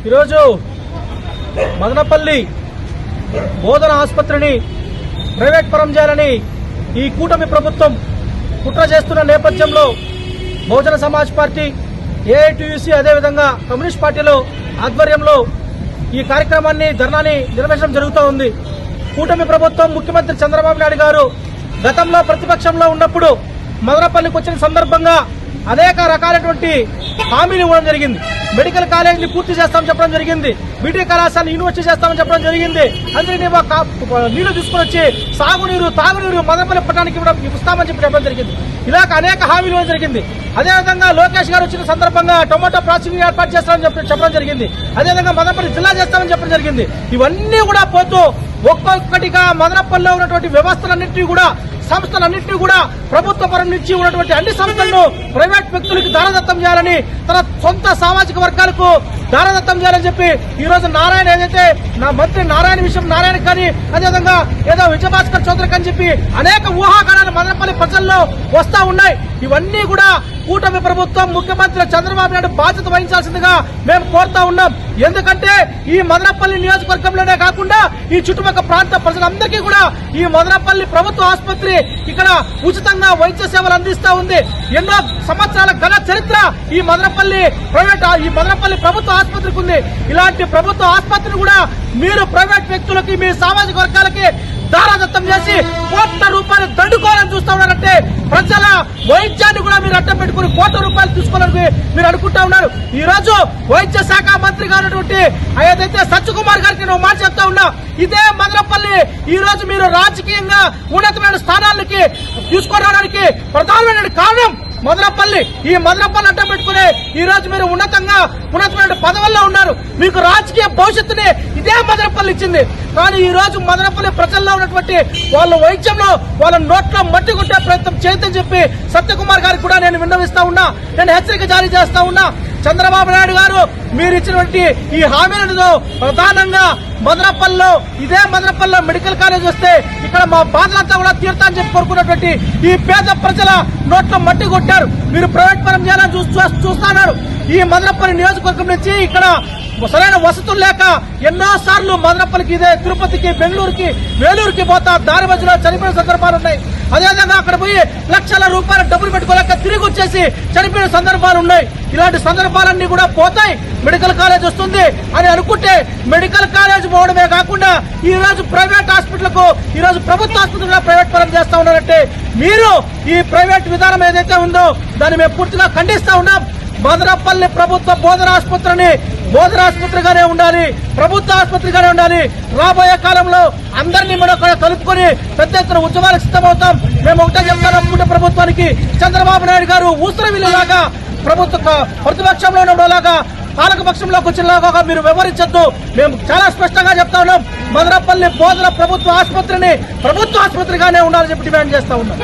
ఈరోజు మదనపల్లి బోధన ఆసుపత్రిని ప్రైవేట్ పరం చేయాలని ఈ కూటమి ప్రభుత్వం కుట్ర చేస్తున్న నేపథ్యంలో బహుజన సమాజ్ పార్టీ, ఏఐటీయూసీ అదేవిధంగా కమ్యూనిస్ట్ పార్టీల ఆధ్వర్యంలో ఈ కార్యక్రమాన్ని ధర్నాని నిర్వహించడం జరుగుతూ ఉంది. కూటమి ప్రభుత్వం ముఖ్యమంత్రి చంద్రబాబు నాయుడు గారు గతంలో ప్రతిపక్షంలో ఉన్నప్పుడు మదనపల్లికి వచ్చిన సందర్భంగా అనేక రకాలైనటువంటి హామీలు ఇవ్వడం జరిగింది. మెడికల్ కాలేజీని పూర్తి చేస్తామని చెప్పడం జరిగింది. బీటీ కళాశాలను యూనివర్సిటీ చేస్తామని చెప్పడం జరిగింది. అందరినీ నీళ్లు తీసుకుని వచ్చి సాగునీరు, తాగునీరు మదనపల్లి పట్టణానికి ఇస్తామని చెప్పడం జరిగింది. ఇలాగ అనేక హామీలు ఇవ్వడం జరిగింది. అదేవిధంగా లోకేష్ గారు వచ్చిన సందర్భంగా టొమాటో ప్రాసెసింగ్ ఏర్పాటు చేస్తామని చెప్పడం జరిగింది. అదేవిధంగా మదనపల్లి జిల్లా చేస్తామని చెప్పడం జరిగింది. ఇవన్నీ కూడా పోతూ ఒక్కొక్కటిగా మదనపల్లిలో ఉన్నటువంటి వ్యవస్థలన్నింటినీ కూడా, సంస్థలన్నింటినీ కూడా ప్రభుత్వ పరం నుంచి ఉన్నటువంటి అన్ని సంస్థలను ప్రైవేట్ వ్యక్తులకు దారదత్తం చేయాలని, తన సొంత సామాజిక వర్గాలకు దారదత్తం చేయాలని చెప్పి ఈ రోజు నారాయణ ఏదైతే మంత్రి నారాయణ విషయం నారాయణ కానీ, అదేవిధంగా ఏదో విజయభాస్కర్ చౌదరికి అని చెప్పి అనేక ఊహాగానాలు మదనపల్లి ప్రజల్లో వస్తా ఉన్నాయి. ఇవన్నీ కూడా కూటమి ప్రభుత్వం, ముఖ్యమంత్రి చంద్రబాబు నాయుడు బాధ్యత వహించాల్సిందిగా మేము కోరుతా ఉన్నాం. ఎందుకంటే ఈ మదనపల్లి నియోజకవర్గంలోనే కాకుండా ఈ చుట్టుపక్కల ప్రాంత ప్రజలందరికీ కూడా ఈ మదనపల్లి ప్రభుత్వ ఆసుపత్రి ఇక్కడ ఉచితంగా వైద్య సేవలు అందిస్తా ఉంది. ఎన్నో సంవత్సరాల ఘన చరిత్ర ఈ మదనపల్లి ప్రభుత్వ ఆసుపత్రికి ఉంది. ఇలాంటి ప్రభుత్వ ఆసుపత్రిని కూడా మీరు ప్రైవేట్ వ్యక్తులకి, మీ సామాజిక వర్గాలకి దారాదత్తం చేసి కోట్ల రూపాయలు దండుకోవాలని చూస్తా ఉన్నారంటే ప్రజల వైద్యాన్ని కూడా మీరు అడ్డం పెట్టుకుని కోట్ల రూపాయలు తీసుకోవాలని మీరు అనుకుంటా ఉన్నారు. ఈ రోజు వైద్య శాఖ మంత్రిగా ఉన్నటువంటి ఏదైతే సత్యకుమార్ గారికి నేను మాట చెప్తా ఉన్నా, ఇదే మదనపల్లి ఈ రోజు మీరు రాజకీయంగా ఉన్నతమైన స్థానాలకి తీసుకురావడానికి ప్రధానమైన కారణం మదనపల్లి. ఈ మదనపల్లి అడ్డం పెట్టుకుని ఈ రోజు మీరు ఉన్నతమైన పదవుల్లో ఉన్నారు. మీకు రాజకీయ భవిష్యత్తుని ఇదే మదనపల్లి ఇచ్చింది. కానీ ఈ రోజు మదనపల్లి ప్రజల్లో ఉన్నటువంటి వాళ్ళ వైద్యంలో వాళ్ళ నోట్లో మట్టి కొట్టే ప్రయత్నం చేయొద్దని చెప్పి సత్యకుమార్ గారికి కూడా నేను విన్నవిస్తా ఉన్నా, నేను హెచ్చరిక జారీ చేస్తా ఉన్నా. చంద్రబాబు నాయుడు గారు మీరు ఇచ్చినటువంటి ఈ హామీలను ప్రధానంగా ఇదే మదనపల్లిలో మెడికల్ కాలేజ్ వస్తే ఇక్కడ మా బాధలంతా కూడా తీరుతా అని చెప్పి కోరుకున్నటువంటి ఈ పేద ప్రజల నోట్లో మట్టి కొట్టారు. మీరు ప్రైవేట్ పరం చేయాలని చూస్తున్నారు. ఈ మదనపల్లి నియోజకవర్గం నుంచి ఇక్కడ సరైన వసతులు లేక ఎన్నో సార్లు మదనపల్లికి, ఇదే తిరుపతికి, బెంగళూరుకి, వేలూరుకి పోతా దారి మధ్యలో చనిపోయిన సందర్భాలు ఉన్నాయి. అదేవిధంగా అక్కడ పోయి లక్షల రూపాయల డబ్బులు పెట్టుకోలేక తిరిగి వచ్చేసి చనిపోయిన సందర్భాలు ఉన్నాయి. ఇలాంటి సందర్భాలన్నీ కూడా పోతాయి. మెడికల్ కాలేజ్ వస్తుంది అని అనుకుంటే మెడికల్ కాలేజ్ పోవడమే కాకుండా ఈ రోజు ప్రైవేట్ హాస్పిటల్కు, ఈ రోజు ప్రభుత్వ ఆసుపత్రిలో ప్రైవేట్ పరం చేస్తా ఉన్నారంటే మీరు ఈ ప్రైవేట్ విధానం ఏదైతే ఉందో దాన్ని మేము పూర్తిగా ఖండిస్తా ఉన్నాం. మదనపల్లి ప్రభుత్వ బోధన ఆసుపత్రిగానే ఉండాలి, ప్రభుత్వ ఆసుపత్రిగానే ఉండాలి. రాబోయే కాలంలో అందరినీ మనం కలుపుకొని పెద్ద ఎత్తున ఉద్యమాలకు సిద్ధమవుతాం. మేము ఒకటే చెప్తాం, ప్రభుత్వానికి చంద్రబాబు నాయుడు గారు ఊసరవిల్లులాగా ప్రతిపక్షంలో ఉన్నలాగా పాలకపక్షంలోకి వచ్చినలాగా మీరు వివరించద్దు. మేము చాలా స్పష్టంగా చెప్తా ఉన్నాం, మదనపల్లి బోధన ప్రభుత్వ ఆసుపత్రిగానే ఉండాలని చెప్పి డిమాండ్ చేస్తా ఉన్నాం.